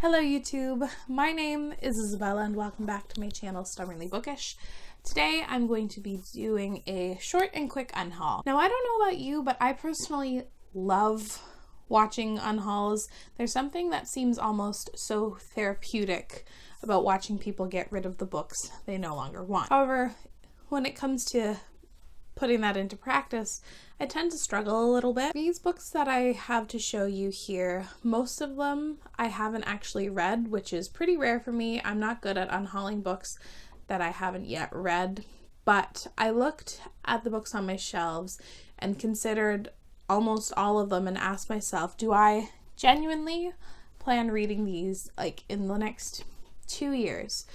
Hello YouTube, my name is Isabella and welcome back to my channel Stubbornly Bookish. Today I'm going to be doing a short and quick unhaul. Now I don't know about you, but I personally love watching unhauls. There's something that seems almost so therapeutic about watching people get rid of the books they no longer want. However, when it comes to putting that into practice, I tend to struggle a little bit. These books that I have to show you here, most of them I haven't actually read, which is pretty rare for me. I'm not good at unhauling books that I haven't yet read, but I looked at the books on my shelves and considered almost all of them and asked myself, do I genuinely plan reading these like in the next 2 years?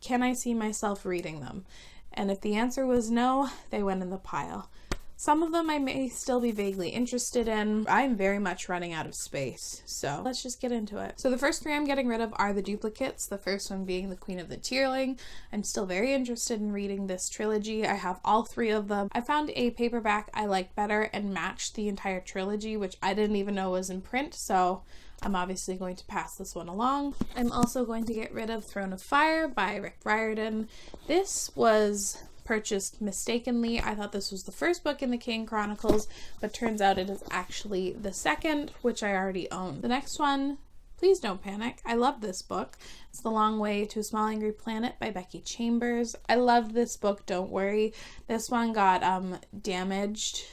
Can I see myself reading them? And if the answer was no, they went in the pile. Some of them I may still be vaguely interested in. I'm very much running out of space, so let's just get into it. So the first three I'm getting rid of are the duplicates, the first one being The Queen of the Tierling. I'm still very interested in reading this trilogy. I have all three of them. I found a paperback I liked better and matched the entire trilogy, which I didn't even know was in print, so I'm obviously going to pass this one along. I'm also going to get rid of Throne of Fire by Rick Riordan. This was purchased mistakenly. I thought this was the first book in the Kane Chronicles, but turns out it is actually the second, which I already own. The next one, please don't panic. I love this book. It's The Long Way to a Small Angry Planet by Becky Chambers. I loved this book, don't worry. This one got damaged,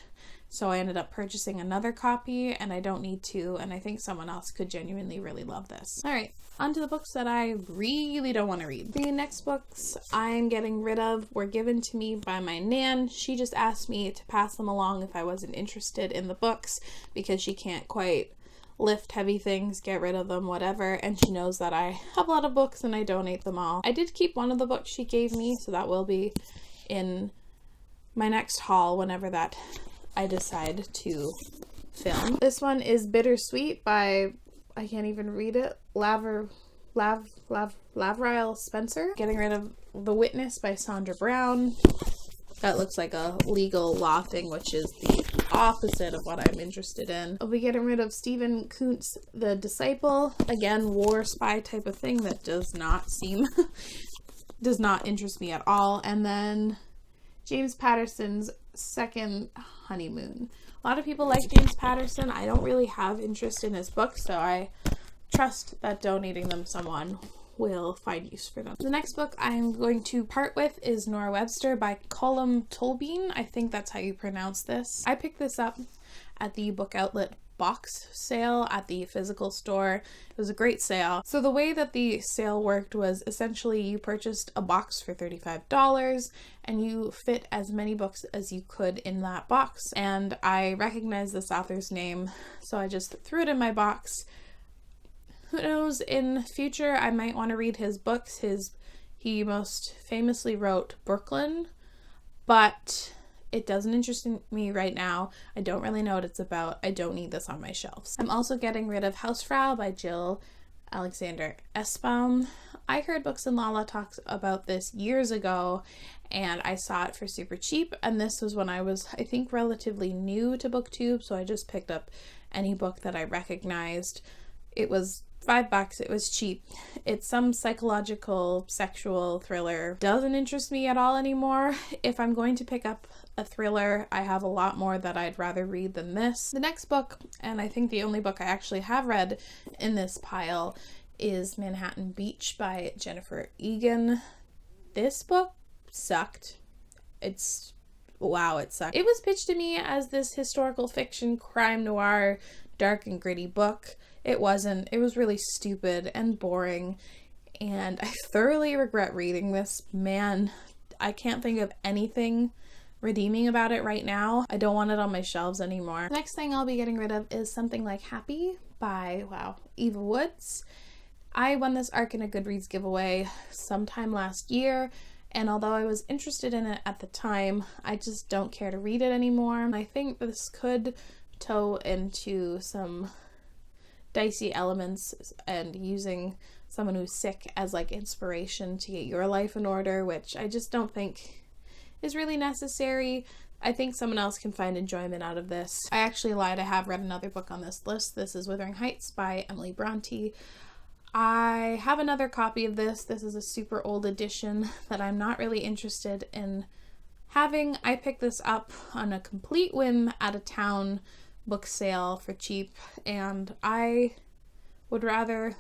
so I ended up purchasing another copy, and I don't need to, and I think someone else could genuinely really love this. Alright, on to the books that I really don't want to read. The next books I'm getting rid of were given to me by my nan. She just asked me to pass them along if I wasn't interested in the books, because she can't quite lift heavy things, get rid of them, whatever, and she knows that I have a lot of books and I donate them all. I did keep one of the books she gave me, so that will be in my next haul whenever that I decide to film. This one is Bittersweet by, I can't even read it, Lavrile Spencer. Getting rid of The Witness by Sandra Brown. That looks like a legal law thing, which is the opposite of what I'm interested in. I'll be getting rid of Stephen Kuntz, The Disciple. Again, war spy type of thing that does not interest me at all. And then James Patterson's Second Honeymoon. A lot of people like James Patterson. I don't really have interest in his books, so I trust that donating them someone will find use for them. The next book I'm going to part with is Nora Webster by Colum Tolbein. I think that's how you pronounce this. I picked this up at the Book Outlet box sale at the physical store. It was a great sale. So the way that the sale worked was essentially you purchased a box for $35 and you fit as many books as you could in that box. And I recognized this author's name, so I just threw it in my box. Who knows, in future I might want to read his books. He most famously wrote Brooklyn, but it doesn't interest me right now. I don't really know what it's about. I don't need this on my shelves. I'm also getting rid of Hausfrau by Jill Alexander Essbaum. I heard Books and Lala talks about this years ago, and I saw it for super cheap, and this was when I was, I think, relatively new to BookTube, so I just picked up any book that I recognized. It was $5. It was cheap. It's some psychological sexual thriller. Doesn't interest me at all anymore. If I'm going to pick up a thriller, I have a lot more that I'd rather read than this. The next book, and I think the only book I actually have read in this pile, is Manhattan Beach by Jennifer Egan. This book sucked. Wow, it sucked. It was pitched to me as this historical fiction, crime noir, dark and gritty book. It wasn't. It was really stupid and boring, and I thoroughly regret reading this. Man, I can't think of anything redeeming about it right now. I don't want it on my shelves anymore. The next thing I'll be getting rid of is Something Like Happy by, Eva Woods. I won this ARC in a Goodreads giveaway sometime last year, and although I was interested in it at the time, I just don't care to read it anymore. And I think this could toe into some dicey elements and using someone who's sick as like inspiration to get your life in order, which I just don't think is really necessary. I think someone else can find enjoyment out of this. I actually lied, I have read another book on this list. This is Wuthering Heights by Emily Bronte. I have another copy of this. This is a super old edition that I'm not really interested in having. I picked this up on a complete whim at a town book sale for cheap, and I would rather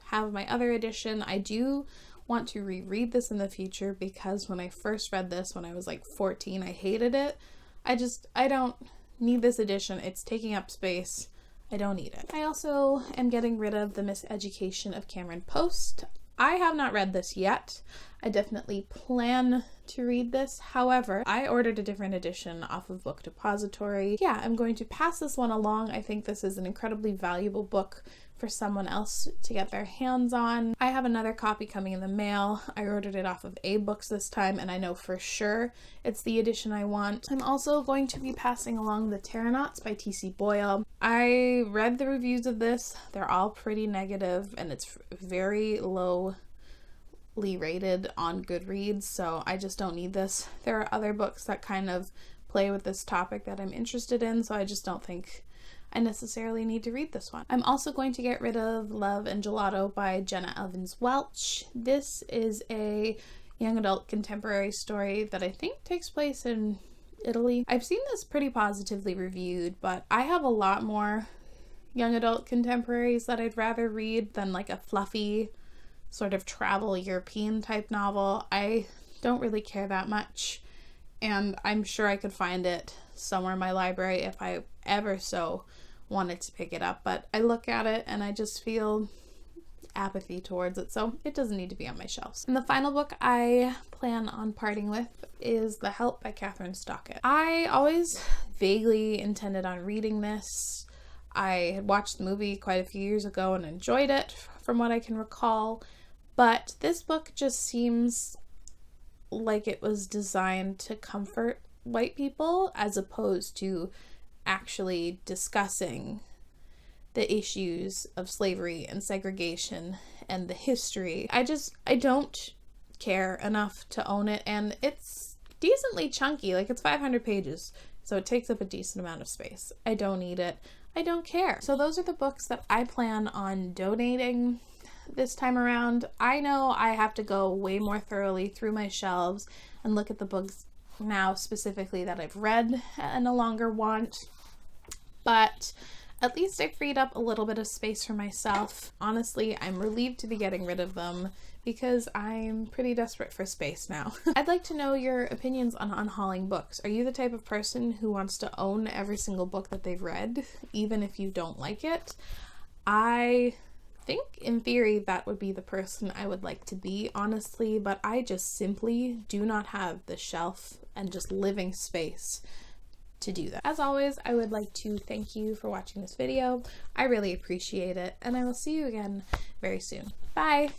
have my other edition. I do want to reread this in the future because when I first read this when I was like 14, I hated it. I don't need this edition. It's taking up space. I don't need it. I also am getting rid of The Miseducation of Cameron Post. I have not read this yet. I definitely plan to read this. However, I ordered a different edition off of Book Depository. Yeah, I'm going to pass this one along. I think this is an incredibly valuable book for someone else to get their hands on. I have another copy coming in the mail. I ordered it off of A-Books this time, and I know for sure it's the edition I want. I'm also going to be passing along The Terranauts by T.C. Boyle. I read the reviews of this. They're all pretty negative, and it's very lowly rated on Goodreads, so I just don't need this. There are other books that kind of play with this topic that I'm interested in, so I just don't think I necessarily need to read this one. I'm also going to get rid of Love and Gelato by Jenna Evans Welch. This is a young adult contemporary story that I think takes place in Italy. I've seen this pretty positively reviewed, but I have a lot more young adult contemporaries that I'd rather read than like a fluffy sort of travel European type novel. I don't really care that much, and I'm sure I could find it somewhere in my library if I ever so wanted to pick it up, but I look at it and I just feel apathy towards it, so it doesn't need to be on my shelves. And the final book I plan on parting with is The Help by Catherine Stockett. I always vaguely intended on reading this. I had watched the movie quite a few years ago and enjoyed it from what I can recall, but this book just seems like it was designed to comfort white people as opposed to actually discussing the issues of slavery and segregation and the history. I don't care enough to own it, and it's decently chunky. Like, it's 500 pages, so it takes up a decent amount of space. I don't need it. I don't care. So those are the books that I plan on donating this time around. I know I have to go way more thoroughly through my shelves and look at the books now specifically that I've read and no longer want, but at least I freed up a little bit of space for myself. Honestly, I'm relieved to be getting rid of them because I'm pretty desperate for space now. I'd like to know your opinions on unhauling books. Are you the type of person who wants to own every single book that they've read, even if you don't like it? I think in theory that would be the person I would like to be, honestly, but I just simply do not have the shelf and just living space to do that. As always, I would like to thank you for watching this video. I really appreciate it, and I will see you again very soon. Bye!